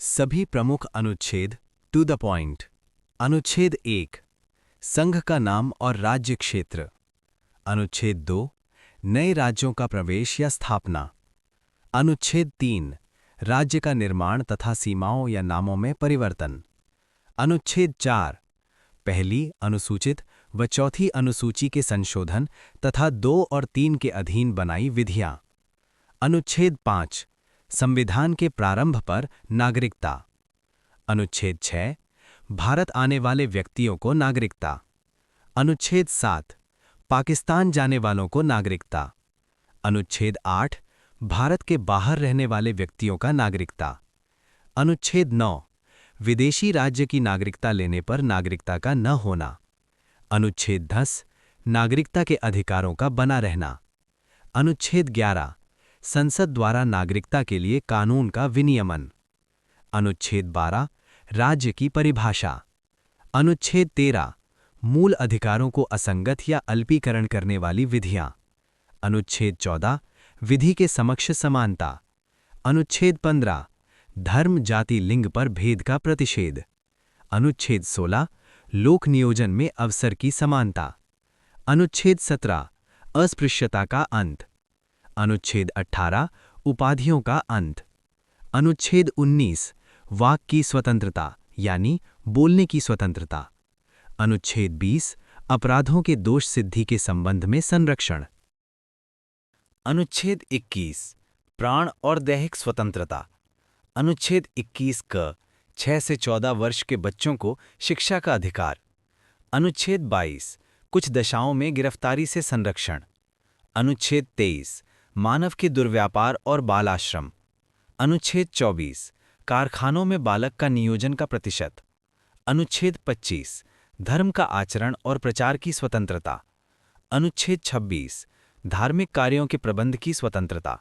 सभी प्रमुख अनुच्छेद टू द पॉइंट। अनुच्छेद 1 संघ का नाम और राज्य क्षेत्र। अनुच्छेद 2 नए राज्यों का प्रवेश या स्थापना। अनुच्छेद 3 राज्य का निर्माण तथा सीमाओं या नामों में परिवर्तन। अनुच्छेद 4 पहली अनुसूचित व चौथी अनुसूची के संशोधन तथा 2 और 3 के अधीन बनाई विधियां। अनुच्छेद 5 संविधान के प्रारंभ पर नागरिकता। अनुच्छेद 6 भारत आने वाले व्यक्तियों को नागरिकता। अनुच्छेद 7 पाकिस्तान जाने वालों को नागरिकता। अनुच्छेद 8 भारत के बाहर रहने वाले व्यक्तियों का नागरिकता। अनुच्छेद 9 विदेशी राज्य की नागरिकता लेने पर नागरिकता का न होना। अनुच्छेद 10 नागरिकता के अधिकारों का बना रहना। अनुच्छेद 11 संसद द्वारा नागरिकता के लिए कानून का विनियमन। अनुच्छेद 12 राज्य की परिभाषा। अनुच्छेद 13 मूल अधिकारों को असंगत या अल्पीकरण करने वाली विधियां। अनुच्छेद 14 विधि के समक्ष समानता। अनुच्छेद 15 धर्म जाति लिंग पर भेद का प्रतिषेध। अनुच्छेद 16 लोक नियोजन में अवसर की समानता। अनुच्छेद 17 अस्पृश्यता का अंत। अनुच्छेद 18 उपाधियों का अंत। अनुच्छेद 19 वाक की स्वतंत्रता यानी बोलने की स्वतंत्रता। अनुच्छेद 20 अपराधों के दोष सिद्धि के संबंध में संरक्षण। अनुच्छेद 21 प्राण और दैहिक स्वतंत्रता। अनुच्छेद 21 क 6 से 14 वर्ष के बच्चों को शिक्षा का अधिकार। अनुच्छेद 22 कुछ दशाओं में गिरफ्तारी से संरक्षण। अनुच्छेद 23 मानव के दुर्व्यापार और बाल आश्रम। अनुच्छेद 24 कारखानों में बालक का नियोजन का प्रतिशत। अनुच्छेद 25 धर्म का आचरण और प्रचार की स्वतंत्रता। अनुच्छेद 26 धार्मिक कार्यों के प्रबंध की स्वतंत्रता।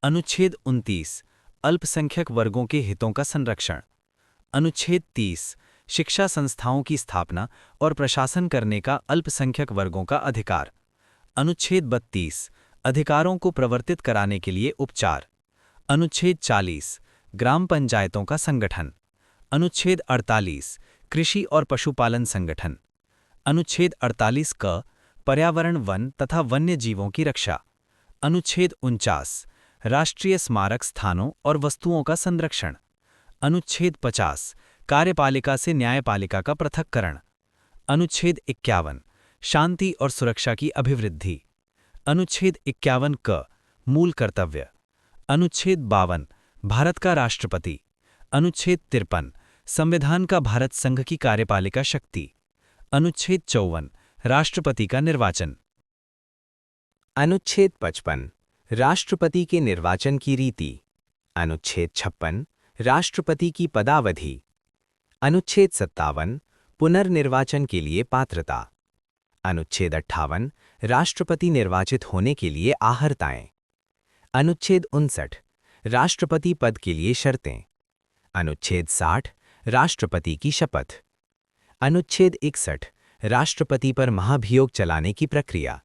अनुच्छेद 29 अल्पसंख्यक वर्गों के हितों का संरक्षण। अनुच्छेद 30 शिक्षा संस्थाओं की स्थापना और प्रशासन करने का अल्पसंख्यक वर्गों का अधिकार। अनुच्छेद 32 अधिकारों को प्रवर्तित कराने के लिए उपचार। अनुच्छेद 40 ग्राम पंचायतों का संगठन। अनुच्छेद 48 कृषि और पशुपालन संगठन। अनुच्छेद 48 क पर्यावरण वन तथा वन्य जीवों की रक्षा। अनुच्छेद 49 राष्ट्रीय स्मारक स्थानों और वस्तुओं का संरक्षण। अनुच्छेद 50 कार्यपालिका से न्यायपालिका का पृथक्करण। अनुच्छेद 51 शांति और सुरक्षा की अभिवृद्धि। अनुच्छेद 51 क मूल कर्तव्य। अनुच्छेद 52 भारत का राष्ट्रपति। अनुच्छेद 53 संविधान का भारत संघ की कार्यपालिका शक्ति। अनुच्छेद 54 राष्ट्रपति का निर्वाचन। अनुच्छेद 55 राष्ट्रपति के निर्वाचन की रीति। अनुच्छेद 56 राष्ट्रपति की पदावधि। अनुच्छेद 57 पुनर्निर्वाचन के लिए पात्रता। अनुच्छेद 58 राष्ट्रपति निर्वाचित होने के लिए आहर्ताएं। अनुच्छेद 59 राष्ट्रपति पद के लिए शर्तें। अनुच्छेद 60 राष्ट्रपति की शपथ। अनुच्छेद 61 राष्ट्रपति पर महाभियोग चलाने की प्रक्रिया।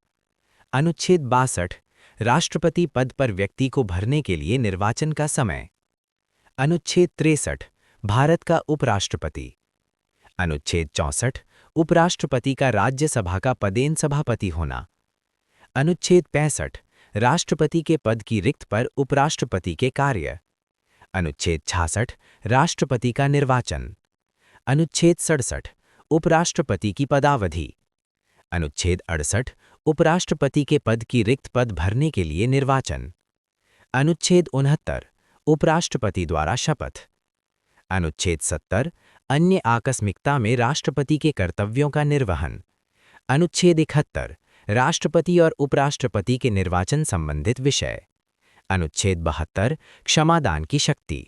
अनुच्छेद 62 राष्ट्रपति पद पर व्यक्ति को भरने के लिए निर्वाचन का समय। अनुच्छेद 63 भारत का उपराष्ट्रपति। अनुच्छेद 64 उपराष्ट्रपति का राज्यसभा का पदेन सभापति होना। अनुच्छेद 65 राष्ट्रपति के पद की रिक्त पर उपराष्ट्रपति के कार्य। अनुच्छेद 66 राष्ट्रपति का निर्वाचन। अनुच्छेद 67 उपराष्ट्रपति की पदावधि। अनुच्छेद 68 उपराष्ट्रपति के पद की रिक्त पद भरने के लिए निर्वाचन। अनुच्छेद 69 उपराष्ट्रपति द्वारा शपथ। अनुच्छेद 70 अन्य आकस्मिकता में राष्ट्रपति के कर्तव्यों का निर्वहन। अनुच्छेद 71 राष्ट्रपति और उपराष्ट्रपति के निर्वाचन संबंधित विषय। अनुच्छेद 72 क्षमादान की शक्ति।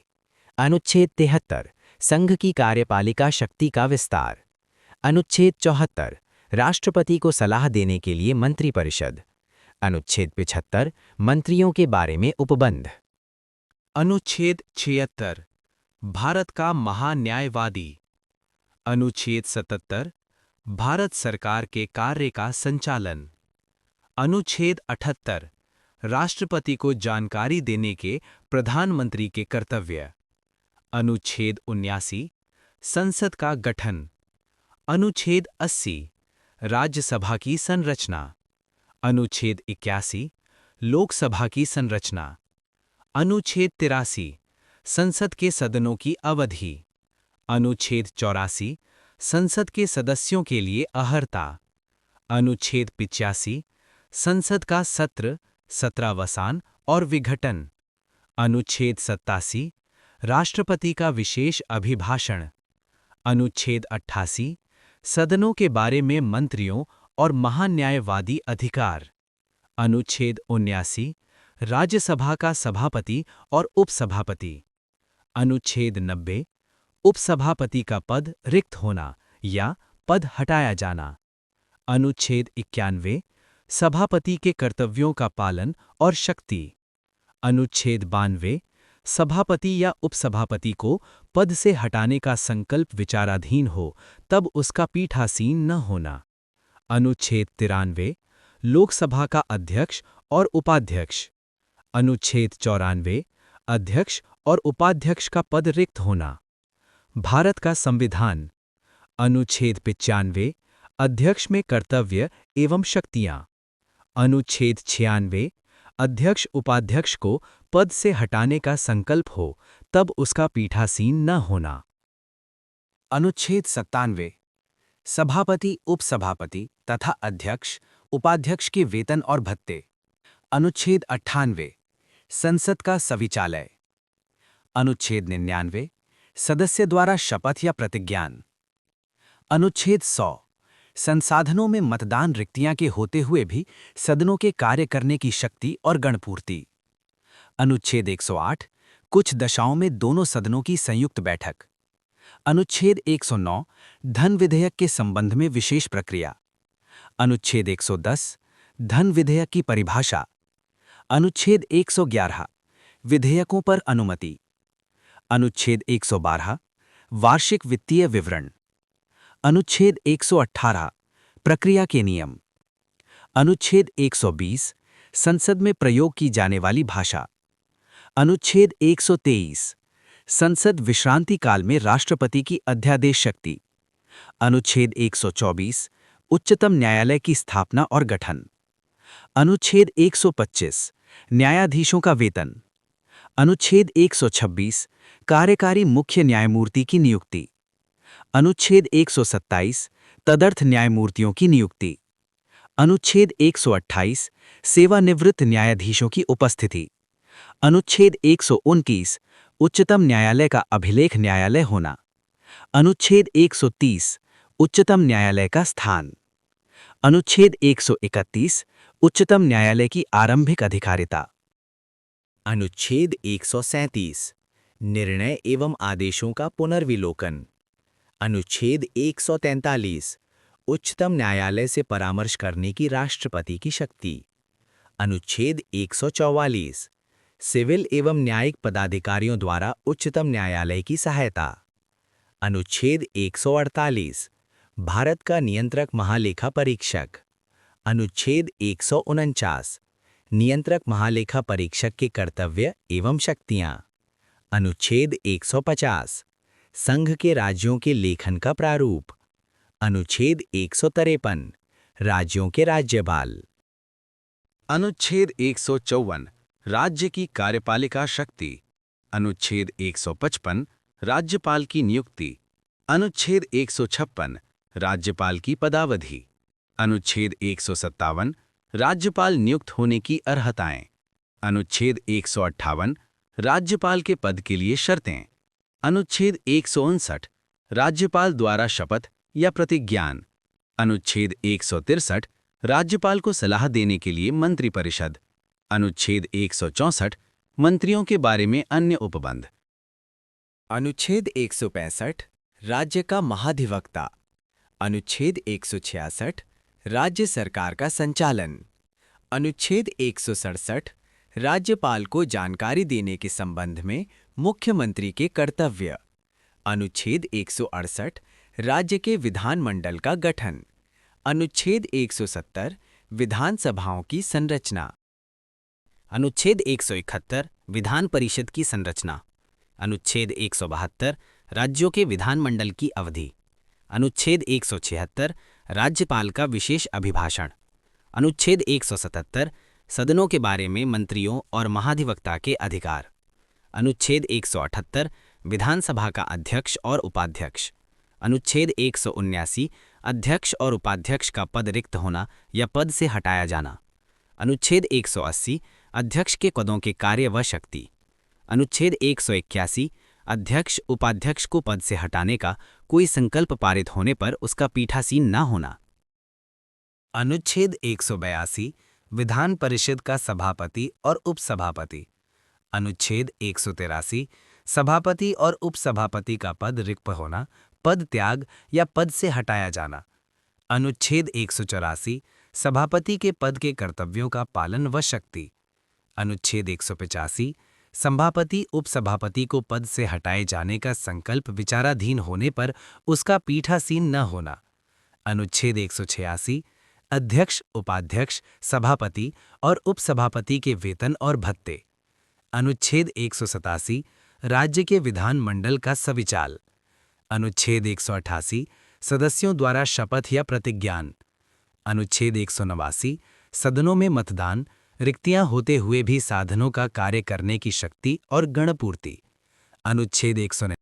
अनुच्छेद 73 संघ की कार्यपालिका शक्ति का विस्तार। अनुच्छेद 74 राष्ट्रपति को सलाह देने के लिए मंत्रिपरिषद। अनुच्छेद 75 मंत्रियों के बारे में उपबंध। अनुच्छेद 76 भारत का महान्यायवादी। अनुच्छेद 77 भारत सरकार के कार्य का संचालन। अनुच्छेद 78 राष्ट्रपति को जानकारी देने के प्रधानमंत्री के कर्तव्य। अनुच्छेद 79 संसद का गठन। अनुच्छेद 80 राज्यसभा की संरचना। अनुच्छेद 81 लोकसभा की संरचना। अनुच्छेद 83 संसद के सदनों की अवधि। अनुच्छेद 84 संसद के सदस्यों के लिए अहर्ता। अनुच्छेद 85 संसद का सत्र, सत्रावसान और विघटन। अनुच्छेद 87 राष्ट्रपति का विशेष अभिभाषण। अनुच्छेद 88 सदनों के बारे में मंत्रियों और महान्यायवादी अधिकार। अनुच्छेद 79 राज्यसभा का सभापति और उपसभापति। अनुच्छेद 90 उपसभापति का पद रिक्त होना या पद हटाया जाना। अनुच्छेद 91 सभापति के कर्तव्यों का पालन और शक्ति। अनुच्छेद 92 सभापति या उपसभापति को पद से हटाने का संकल्प विचाराधीन हो तब उसका पीठासीन न होना। अनुच्छेद 93 लोकसभा का अध्यक्ष और उपाध्यक्ष। अनुच्छेद 94 अध्यक्ष और उपाध्यक्ष का पद रिक्त होना। भारत का संविधान। अनुच्छेद 95 अध्यक्ष में कर्तव्य एवं शक्तियां। अनुच्छेद 96 अध्यक्ष उपाध्यक्ष को पद से हटाने का संकल्प हो तब उसका पीठासीन न होना। अनुच्छेद 97 सभापति, उपसभापति तथा अध्यक्ष, उपाध्यक्ष के वेतन और भत्ते। अनुच्छेद 98 संसद का सविचालय। अनुच्छेद 99 सदस्य द्वारा शपथ या प्रतिज्ञान। अनुच्छेद 100 संसाधनों में मतदान रिक्तियां के होते हुए भी सदनों के कार्य करने की शक्ति और गणपूर्ति। अनुच्छेद 108 कुछ दशाओं में दोनों सदनों की संयुक्त बैठक। अनुच्छेद 109 धन विधेयक के संबंध में विशेष प्रक्रिया। अनुच्छेद 110 धन विधेयक की परिभाषा। अनुच्छेद 111 विधेयकों पर अनुमति। अनुच्छेद 112 वार्षिक वित्तीय विवरण। अनुच्छेद 118 प्रक्रिया के नियम। अनुच्छेद 120 संसद में प्रयोग की जाने वाली भाषा। अनुच्छेद 123 संसद विश्रांति काल में राष्ट्रपति की अध्यादेश शक्ति। अनुच्छेद 124 उच्चतम न्यायालय की स्थापना और गठन। अनुच्छेद 125 न्यायाधीशों का वेतन। अनुच्छेद 126 कार्यकारी मुख्य न्यायमूर्ति की नियुक्ति। अनुच्छेद 127 तदर्थ न्यायमूर्तियों की नियुक्ति। अनुच्छेद 128 सेवानिवृत्त न्यायाधीशों की उपस्थिति। अनुच्छेद 129 उच्चतम न्यायालय का अभिलेख न्यायालय होना। अनुच्छेद 130 उच्चतम न्यायालय का स्थान। अनुच्छेद 131 उच्चतम न्यायालय की आरंभिक अधिकारिता। अनुच्छेद 137 निर्णय एवं आदेशों का पुनर्विलोकन। अनुच्छेद 143 उच्चतम न्यायालय से परामर्श करने की राष्ट्रपति की शक्ति। अनुच्छेद 144 सिविल एवं न्यायिक पदाधिकारियों द्वारा उच्चतम न्यायालय की सहायता। अनुच्छेद 148 भारत का नियंत्रक महालेखा परीक्षक। अनुच्छेद 149 नियंत्रक महालेखा परीक्षक के कर्तव्य एवं शक्तियां। अनुच्छेद 150 संघ के राज्यों के लेखन का प्रारूप। अनुच्छेद 153 राज्यों के राज्यपाल। अनुच्छेद 154 राज्य की कार्यपालिका शक्ति। अनुच्छेद 155 राज्यपाल की नियुक्ति। अनुच्छेद 156 राज्यपाल की पदावधि। अनुच्छेद 157 राज्यपाल नियुक्त होने की अर्हताएं। अनुच्छेद 158 राज्यपाल के पद के लिए शर्तें। अनुच्छेद 159 राज्यपाल द्वारा शपथ या प्रतिज्ञान। अनुच्छेद 163 राज्यपाल को सलाह देने के लिए मंत्रिपरिषद। अनुच्छेद 164 मंत्रियों के बारे में अन्य उपबंध। अनुच्छेद 165 राज्य का महाधिवक्ता। अनुच्छेद 166 राज्य सरकार का संचालन। अनुच्छेद 167 राज्यपाल को जानकारी देने के संबंध में मुख्यमंत्री के कर्तव्य। अनुच्छेद 168 राज्य के विधानमंडल का गठन। अनुच्छेद 170 विधानसभाओं की संरचना। अनुच्छेद 171 विधान परिषद की संरचना। अनुच्छेद 172 राज्यों के विधानमंडल की अवधि। अनुच्छेद 176 राज्यपाल का विशेष अभिभाषण। अनुच्छेद 177 सदनों के बारे में मंत्रियों और महाधिवक्ता के अधिकार। अनुच्छेद 178 विधानसभा का अध्यक्ष और उपाध्यक्ष। अनुच्छेद 179 अध्यक्ष और उपाध्यक्ष का पद रिक्त होना या पद से हटाया जाना। अनुच्छेद 180 अध्यक्ष के पदों के कार्य व शक्ति। अनुच्छेद 181 अध्यक्ष उपाध्यक्ष को पद से हटाने का कोई संकल्प पारित होने पर उसका पीठासीन न होना। अनुच्छेद 182 विधान परिषद का सभापति और उपसभापति। अनुच्छेद 183 सभापति और उपसभापति का पद रिक्त होना, पद त्याग या पद से हटाया जाना। अनुच्छेद 184 सभापति के पद के कर्तव्यों का पालन व शक्ति। अनुच्छेद 185 सभापति उपसभापति को पद से हटाए जाने का संकल्प विचाराधीन होने पर उसका पीठासीन न होना। अनुच्छेद 186 अध्यक्ष उपाध्यक्ष सभापति और उपसभापति के वेतन और भत्ते। अनुच्छेद 187 राज्य के विधानमंडल का सविचाल। अनुच्छेद 188 सदस्यों द्वारा शपथ या प्रतिज्ञान। अनुच्छेद 189 सदनों में मतदान, रिक्तियां होते हुए भी साधनों का कार्य करने की शक्ति और गणपूर्ति। अनुच्छेद 189